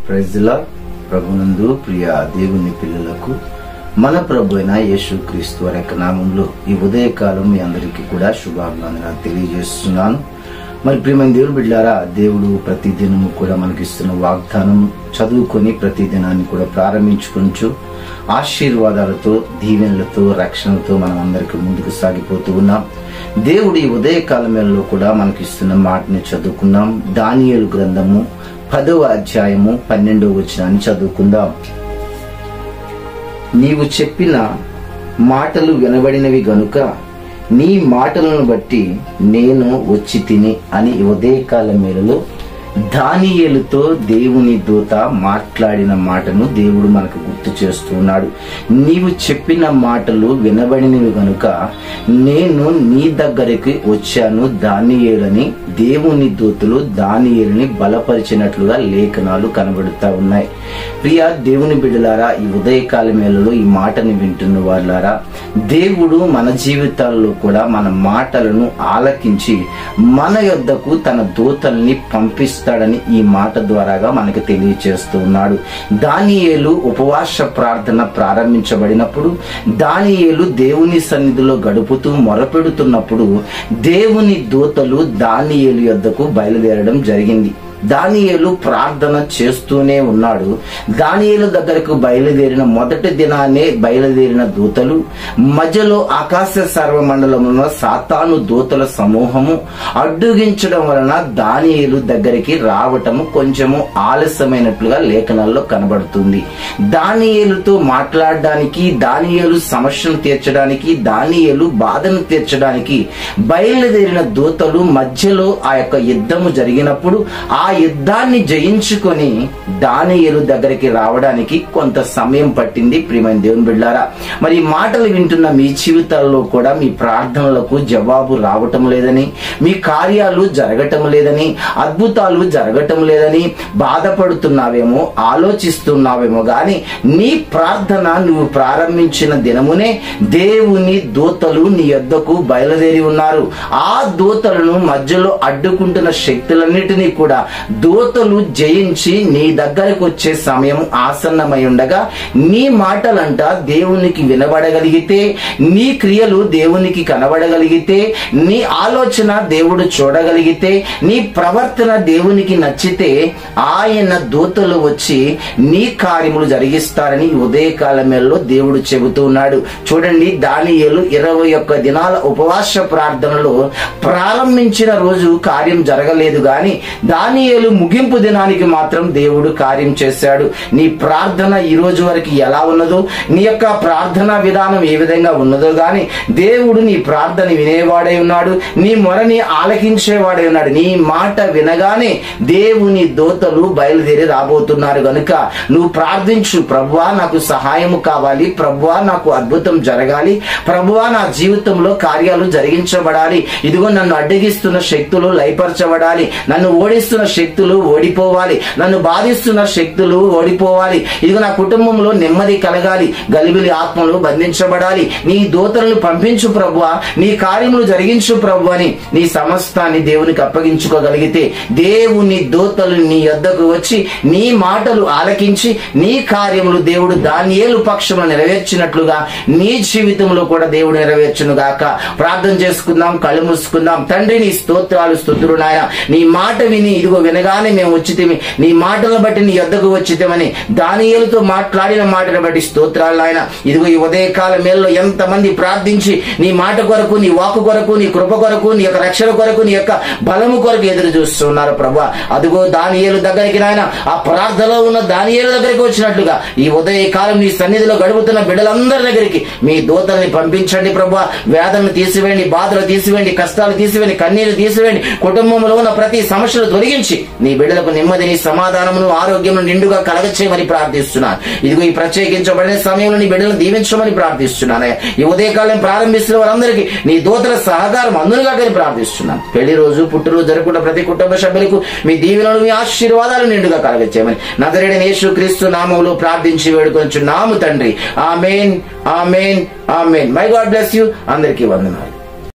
Praise the lord. ప్రభునందు ప్రియ దేవుని పిల్లలకు మన ప్రభు అయిన యేసుక్రీస్తు వారి యొక్క నామంలో ఈ ఉదయకాలం మీ అందరికీ కూడా శుభాభివందనాలు తెలియజేస్తున్నాను. మరి ప్రియమైన దేవుని బిడ్డలారా, దేవుడు ప్రతి దినము కూడా మనకిస్తున్న వాగ్దానం చదువుకొని ప్రతి దినాన్ని కూడా ప్రారంభించుకుంటూ ఆశీర్వాదాలతో, దీవెనలతో, రక్షణతో మనం అందరికీ ముందుకు సాగిపోతూ ఉన్నాం. దేవుడు ఈ ఉదయకాలంలో కూడా మనకిస్తున్న మాటని చదువుకున్నాం. దానియేలు గ్రంథము 10వ అధ్యాయము 12వ వచనాన్ని చదువుకుందాం. నీవు చెప్పిన మాటలు వినబడినవి గనుక నీ మాటలను బట్టి నేను వచ్చి తిని అని ఉదయకాల మేలలో దానియేలుతో దేవుని దూత మాట్లాడిన మాటను దేవుడు మనకు గుర్తు చేస్తున్నాడు. నీవు చెప్పిన మాటలు వినబడినవి గనుక నేను నీ దగ్గరికి వచ్చాను దానియేలని దేవుని దూతలు దానియేలుని బలపరిచినట్లుగా లేఖనాలు కనబడుతా ఉన్నాయి. ప్రియ దేవుని బిడ్డలారా, ఈ ఉదయకాల మేళలో ఈ మాటని వింటున్న వాళ్ళారా, దేవుడు మన జీవితాల్లో కూడా మన మాటలను ఆలకించి మన యొద్దకు తన దూతల్ని పంపిస్తాడని ఈ మాట ద్వారాగా మనకు తెలియచేస్తూ ఉన్నాడు. దానియేలు ఉపవాస ప్రార్థన ప్రారంభించబడినప్పుడు దానియేలు దేవుని సన్నిధిలో గడుపుతూ మొరపెడుతున్నప్పుడు దేవుని దూతలు దానియేలు యొద్దకు బయలుదేరడం జరిగింది. దానియేలు ప్రార్థన చేస్తూనే ఉన్నాడు. దానియేలు దగ్గరకు బయలుదేరిన మొదటి దినాన్నే బయలుదేరిన దూతలు మధ్యలో ఆకాశ సర్వమండలంలో సాతాను దూతల సమూహము అడ్డుగించడం వలన దానియేలు దగ్గరికి రావటము కొంచెము ఆలస్యమైనట్లుగా లేఖనాల్లో కనబడుతుంది. దానియేలుతో మాట్లాడడానికి, దానియేలు సమస్యను తీర్చడానికి, దానియేలు బాధను తీర్చడానికి బయలుదేరిన దూతలు మధ్యలో ఆ యొక్క యుద్ధము జరిగినప్పుడు ఆ యుద్ధాన్ని జయించుకొని దానియేలు దగ్గరికి రావడానికి కొంత సమయం పట్టింది. ప్రియమైన దేవుని బిడ్డలారా, మరి ఈ మాటలు వింటున్న మీ జీవితాల్లో కూడా మీ ప్రార్థనలకు జవాబు రావటం లేదని, మీ కార్యాలు జరగటం లేదని, అద్భుతాలు జరగటం లేదని బాధపడుతున్నావేమో, ఆలోచిస్తున్నావేమో గాని నీ ప్రార్థన నువ్వు ప్రారంభించిన దినమునే దేవుని దూతలు నీ యొద్దకు బయలుదేరి ఉన్నారు. ఆ దూతలను మధ్యలో అడ్డుకుంటున్న శక్తులన్నిటినీ కూడా దూతలు జయించి నీ దగ్గరకు వచ్చే సమయం ఆసన్నమై ఉండగా నీ మాటలంట దేవునికి వినబడగలిగితే, నీ క్రియలు దేవునికి కనబడగలిగితే, నీ ఆలోచన దేవుడు చూడగలిగితే, నీ ప్రవర్తన దేవునికి నచ్చితే ఆయన దూతలు వచ్చి నీ కార్యములు జరిగిస్తారని ఉదయకాలమేలో దేవుడు చెబుతూ ఉన్నాడు. చూడండి, దానియేలు 21 దినాల ఉపవాస ప్రార్థనలో ప్రారంభించిన రోజు కార్యం జరగలేదు గాని దానియేలు ముగింపు దినానికి మాత్రం దేవుడు కార్యం చేశాడు. నీ ప్రార్థన ఈ రోజు వరకు ఎలా ఉన్నదో, నీ యొక్క ప్రార్థనా విధానం ఏ విధంగా ఉన్నదో గాని దేవుడు నీ ప్రార్థన వినేవాడై ఉన్నాడు, నీ మొరని ఆలకించేవాడై ఉన్నాడు. నీ మాట వినగానే దేవుని దూతలు బయలుదేరి రాబోతున్నారు గనుక నువ్వు ప్రార్థించు. ప్రభువా నాకు సహాయము కావాలి, ప్రభువా నాకు అద్భుతం జరగాలి, ప్రభువా నా జీవితంలో కార్యాలు జరిగించబడాలి, ఇదిగో నన్ను అడ్డగిస్తున్న శక్తులు లయపరచబడాలి, నన్ను ఓడిస్తున్న శక్తులు ఓడిపోవాలి, నన్ను బాధిస్తున్న శక్తులు ఓడిపోవాలి, ఇదిగో నా కుటుంబంలో నెమ్మది కలగాలి, గలిబిలి ఆత్మలు బంధించబడాలి, నీ దూతలను పంపించు ప్రభువా, నీ కార్యములు జరిగించు ప్రభు అని నీ సమస్తాన్ని దేవునికి అప్పగించుకోగలిగితే దేవుని దూతలు నీ యొద్దకు వచ్చి నీ మాటలు ఆలకించి నీ కార్యములు దేవుడు దానియేలు పక్షమును నెరవేర్చినట్లుగా నీ జీవితంలో కూడా దేవుడు నెరవేర్చును గాక. ప్రార్థన చేసుకుందాం, కళ్ళు మూసుకుందాం. తండ్రి, నీ స్తోత్రాలు, స్తుతులు నాయన. నీ మాట విని ఇదిగో వినగానే మేము వచ్చితేమి, నీ మాటలను బట్టి నీ యొద్దకు వచ్చితేమని దానియేలుతో మాట్లాడిన మాటను బట్టి స్తోత్రాలు నాయన. ఇదిగో ఈ ఉదయకాల మేల్లో ఎంతమంది ప్రార్థించి నీ మాట కొరకు, నీ వాక్కు కొరకు, నీ కృప కొరకు, నీ యొక్క రక్షణ కొరకు, నీ యొక్క బలము కొరకు ఎదురు చూస్తున్నారు ప్రభువా. అదిగో దానియేలు దగ్గరికి నాయన, ఆ ప్రార్థనలో ఉన్న దానియేలు దగ్గరికి వచ్చినట్లుగా ఈ ఉదయకాలం నీ సన్నిధిలో గడుపుతున్న బిడ్డలందరి దగ్గరికి మీ దూతల్ని పంపించండి ప్రభువా. వేదనలు తీసివేయండి, బాధలు తీసివేయండి, కష్టాలు తీసివేయండి, కన్నీళ్లు తీసివేయండి, కుటుంబంలో ఉన్న ప్రతి సమస్యలు తొలగించి నీ బిడ్డలకు నెమ్మదిని, సమాధానమును, ఆరోగ్యమును నిండుగా కలగచేయమని ప్రార్థిస్తున్నాను. ఇదిగో ఈ ప్రత్యేకించబడిన సమయంలో నీ బిడ్డలను దీవించమని ప్రార్థిస్తున్నాను. ఈ ఉదయకాలం ప్రారంభిస్తున్న వారందరికీ నీ దూతల సహకారం అందునుగా ప్రార్థిస్తున్నాను. పెళ్లి రోజు, పుట్టినరోజు జరుపుకున్న ప్రతి కుటుంబ సభ్యులకు మీ దీవెనలు, మీ ఆశీర్వాదాలు నిండుగా కలగచేయమని నజరేయుడైన యేసుక్రీస్తు నామములో ప్రార్థించి వేడుకొనుచున్నాము తండ్రి. ఆమేన్, ఆమేన్, ఆమేన్. May God bless you. అందరికీ వందనాలు.